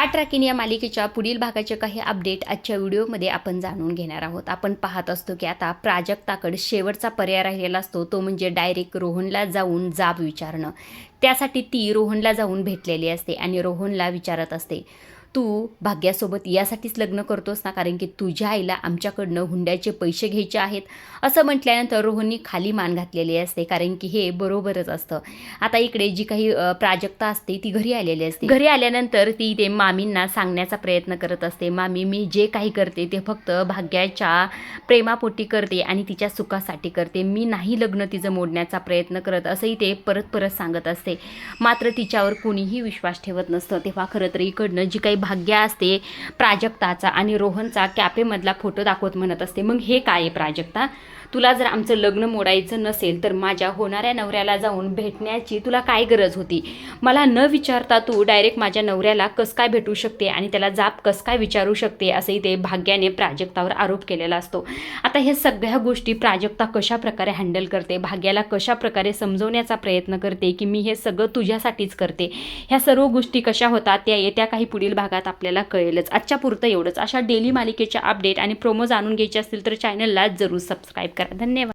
पाठ राखीन या मालिकेच्या पुढील भागाचे काही अपडेट आजच्या व्हिडिओमध्ये आपण जाणून घेणार आहोत। आपण पाहत असतो की आता प्राजक्ताकडे शेवटचा पर्याय राहिलेला असतो तो म्हणजे डायरेक्ट रोहनला जाऊन जाब विचारणं। त्यासाठी ती रोहनला जाऊन भेटलेली असते आणि रोहनला विचारत असते, तू भाग्यासोबत यासाठीच लग्न करतोस ना, कारण की तुझ्या आईला आमच्याकडनं हुंड्याचे पैसे घ्यायचे आहेत। असं म्हटल्यानंतर रोहननी खाली मान घातलेली असते, कारण की हे बरोबरच असतं। आता इकडे जी काही प्राजक्ता असते ती घरी आलेली असते। घरी आल्यानंतर ती ते मामींना सांगण्याचा प्रयत्न करत असते, मामी मी जे काही करते ते फक्त भाग्याच्या प्रेमापोटी करते आणि तिच्या सुखासाठी करते, मी नाही लग्न तिचं मोडण्याचा प्रयत्न करत, असंही ते परत परत सांगत असते। मात्र तिच्यावर कोणीही विश्वास ठेवत नसतं। तेव्हा खरं तर इकडनं जी काही भाग्य असते प्राजक्ताचा आणि रोहनचा कॅफेमधला फोटो दाखवत म्हणत असते, मग हे काय आहे प्राजक्ता, तुला जर आमचं लग्न मोडायचं नसेल तर माझ्या होणाऱ्या नवऱ्याला जाऊन भेटण्याची तुला काय गरज होती? मला न विचारता तू डायरेक्ट माझ्या नवऱ्याला कसं काय भेटू शकते आणि त्याला जाब कसं काय विचारू शकते, असंही ते भाग्याने प्राजक्तावर आरोप केलेला असतो। आता हे सगळ्या गोष्टी प्राजक्ता कशा प्रकारे हँडल करते, भाग्याला कशा प्रकारे समजवण्याचा प्रयत्न करते की मी हे सगळं तुझ्यासाठीच करते, ह्या सर्व गोष्टी कशा होतात त्या येत्या काही पुढील भागात आपल्याला कळेलच। आजच्या पुरतं एवढंच। अशा डेली मालिकेच्या अपडेट आणि प्रोमो जाणून घ्यायचे असतील तर चॅनलला जरूर सबस्क्राईब करा। धन्यवाद।